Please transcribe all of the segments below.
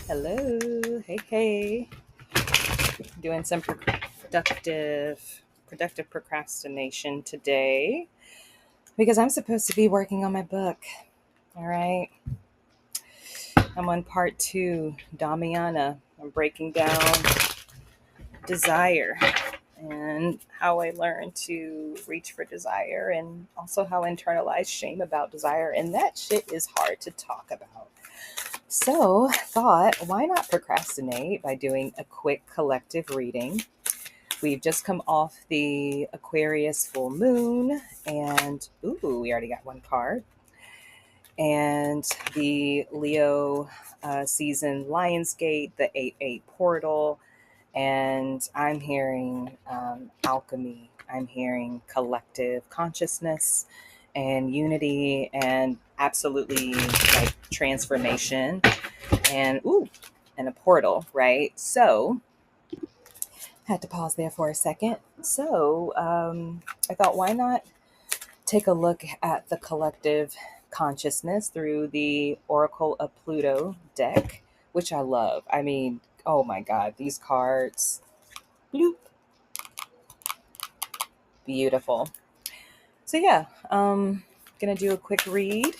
Hello. Hey, hey. Doing some productive procrastination today because I'm supposed to be working on my book. All right. I'm on part 2, Damiana. I'm breaking down desire and how I learned to reach for desire and also how I internalize shame about desire. And that shit is hard to talk about. So, thought, why not procrastinate by doing a quick collective reading? We've just come off the Aquarius full moon, and ooh, we already got one card. And the Leo season Lionsgate, the 8-8 portal, and I'm hearing alchemy. I'm hearing collective consciousness and unity, and absolutely like transformation, and ooh, and a portal, right? So had to pause there for a second. So I thought, why not take a look at the collective consciousness through the Oracle of Pluto deck, which I love. I mean, oh my God, these cards, bloop, beautiful. So yeah, gonna do a quick read,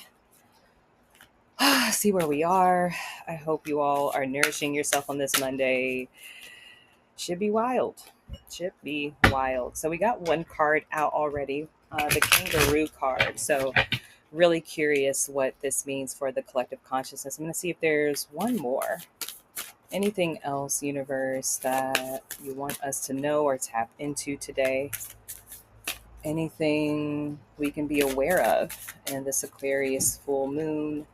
see where we are. I hope you all are nourishing yourself on this Monday. Should be wild. Should be wild. So we got one card out already, the kangaroo card. So really curious what this means for the collective consciousness. I'm going to see if there's one more. Anything else, universe, that you want us to know or tap into today? Anything we can be aware of in this Aquarius full moon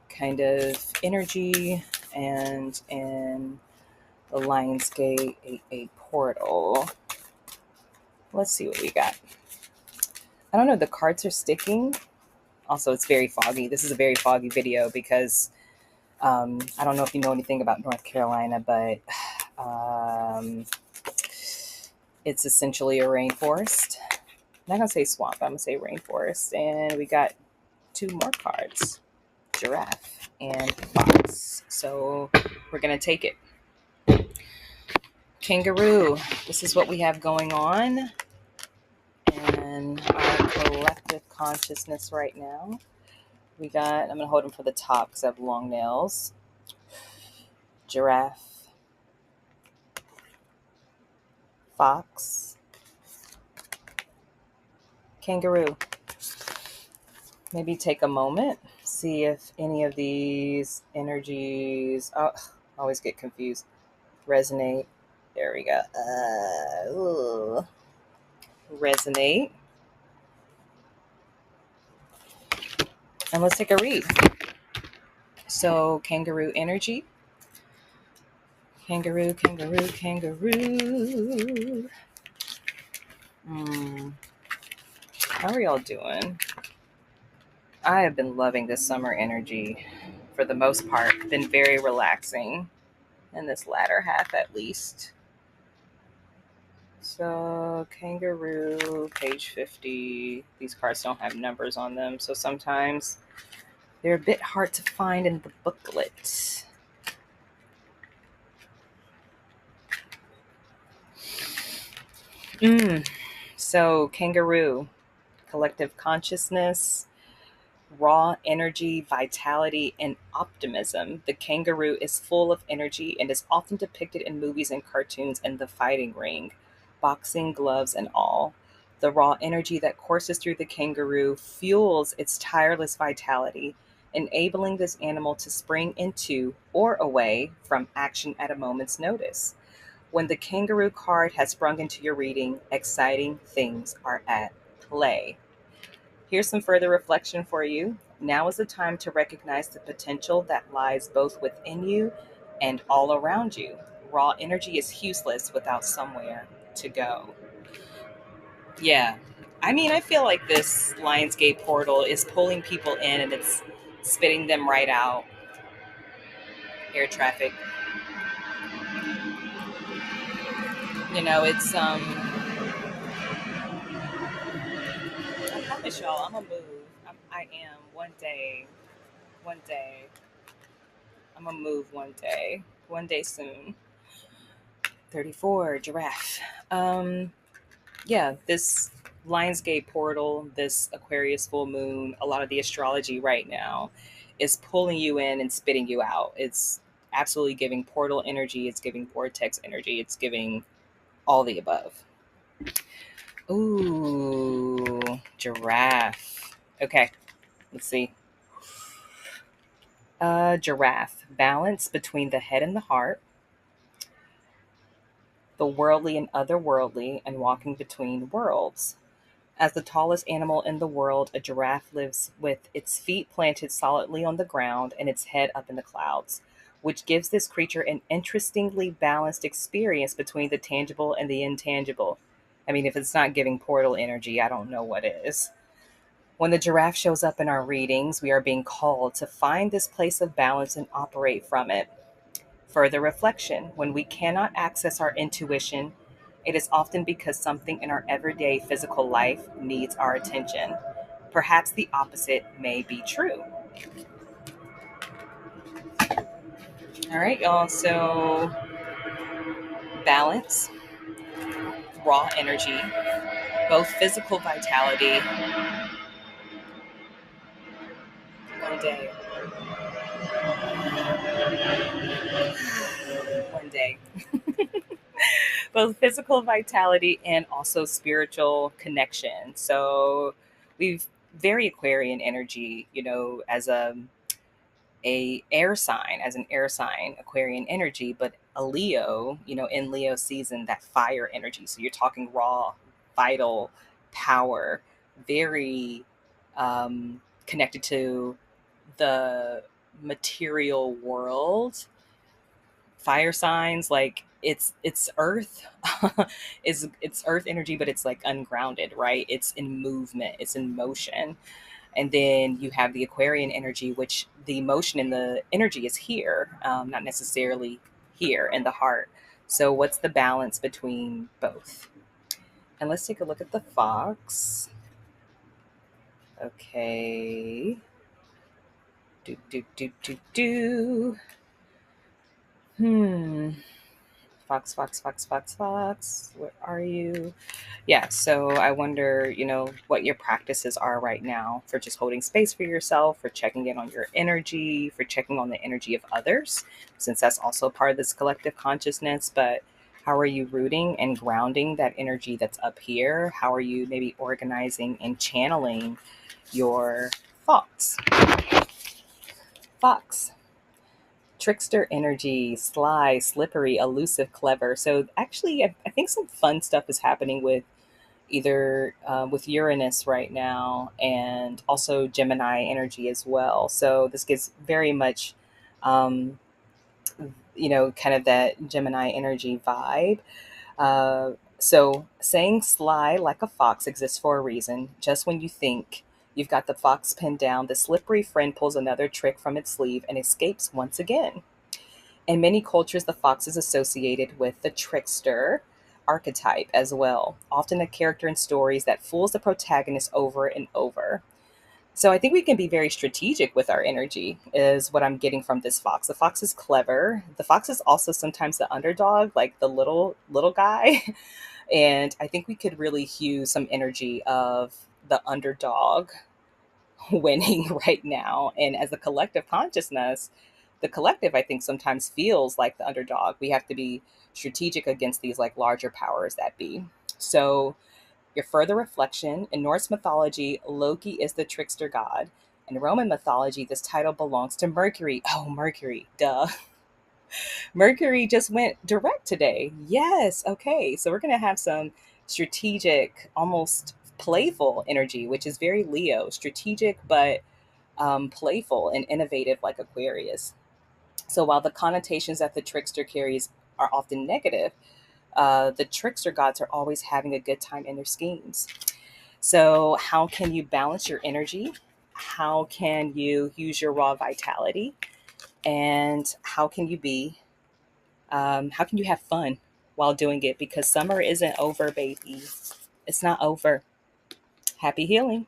kind of energy and in the Lionsgate 8-8 portal? Let's see what we got. I don't know, the cards are sticking. Also, it's very foggy. This is a very foggy video because I don't know if you know anything about North Carolina, but it's essentially a rainforest. I'm not going to say swamp, I'm going to say rainforest. And we got two more cards, giraffe and fox. So we're going to take it. Kangaroo, this is what we have going on in our collective consciousness right now. We got, I'm going to hold them for the top because I have long nails. Giraffe, fox, kangaroo. Maybe take a moment, see if any of these energies, I always get confused, resonate. There we go. Resonate. And let's take a read. So, kangaroo energy. Kangaroo, kangaroo, kangaroo. How are y'all doing? I have been loving this summer energy for the most part. Been very relaxing in this latter half at least. So, kangaroo, page 50. These cards don't have numbers on them, so sometimes they're a bit hard to find in the booklet. So, kangaroo, collective consciousness, raw energy, vitality, and optimism. The kangaroo is full of energy and is often depicted in movies and cartoons in the fighting ring, boxing, gloves, and all. The raw energy that courses through the kangaroo fuels its tireless vitality, enabling this animal to spring into or away from action at a moment's notice. When the kangaroo card has sprung into your reading, exciting things are at play. Here's some further reflection for you. Now is the time to recognize the potential that lies both within you and all around you. Raw energy is useless without somewhere to go. Yeah. I mean, I feel like this Lionsgate portal is pulling people in and it's spitting them right out. Air traffic. It's I promise y'all, I'm gonna move. I am one day. One day. I'm gonna move one day soon. 34 giraffe. Yeah, this Lionsgate portal, this Aquarius full moon, a lot of the astrology right now is pulling you in and spitting you out. It's absolutely giving portal energy, it's giving vortex energy, it's giving all the above. Ooh, giraffe. Okay, let's see. Giraffe. Balance between the head and the heart, the worldly and otherworldly, and walking between worlds. As the tallest animal in the world, a giraffe lives with its feet planted solidly on the ground and its head up in the clouds, which gives this creature an interestingly balanced experience between the tangible and the intangible. I mean, if it's not giving portal energy, I don't know what is. When the giraffe shows up in our readings, we are being called to find this place of balance and operate from it. Further reflection: when we cannot access our intuition, it is often because something in our everyday physical life needs our attention. Perhaps the opposite may be true. All right, y'all. So, balance, raw energy, both physical vitality, one day, one day, both physical vitality and also spiritual connection. So, we've very Aquarian energy, as an air sign, Aquarian energy, but a Leo, in Leo season, that fire energy. So you're talking raw, vital power, very connected to the material world. Fire signs, like it's earth, is it's earth energy, but it's like ungrounded, right? It's in movement, it's in motion. And then you have the Aquarian energy, which the emotion and the energy is here, not necessarily here in the heart. So, what's the balance between both? And let's take a look at the fox. Okay. Do, do, do, do, do. Hmm. Fox, fox, fox, fox, fox. Where are you? Yeah, so I wonder, what your practices are right now for just holding space for yourself, for checking in on your energy, for checking on the energy of others, since that's also part of this collective consciousness. But how are you rooting and grounding that energy that's up here? How are you maybe organizing and channeling your thoughts? Fox. Trickster energy, sly, slippery, elusive, clever. So actually, I think some fun stuff is happening with either with Uranus right now and also Gemini energy as well. So this gives very much, um, kind of that Gemini energy vibe. So saying sly like a fox exists for a reason. Just when you think you've got the fox pinned down, the slippery friend pulls another trick from its sleeve and escapes once again. In many cultures, the fox is associated with the trickster archetype as well, often a character in stories that fools the protagonist over and over. So I think we can be very strategic with our energy, is what I'm getting from this fox. The fox is clever. The fox is also sometimes the underdog, like the little guy. And I think we could really use some energy of the underdog winning right now. And as a collective consciousness, the collective, I think, sometimes feels like the underdog. We have to be strategic against these like larger powers that be. So, your further reflection: in Norse mythology, Loki is the trickster god. In Roman mythology, this title belongs to Mercury. Oh, Mercury, duh. Mercury just went direct today. Yes. Okay. So we're going to have some strategic, almost playful energy, which is very Leo, strategic, but playful and innovative like Aquarius. So while the connotations that the trickster carries are often negative, the trickster gods are always having a good time in their schemes. So, how can you balance your energy? How can you use your raw vitality? And how can you have fun while doing it? Because summer isn't over, baby. It's not over. Happy healing.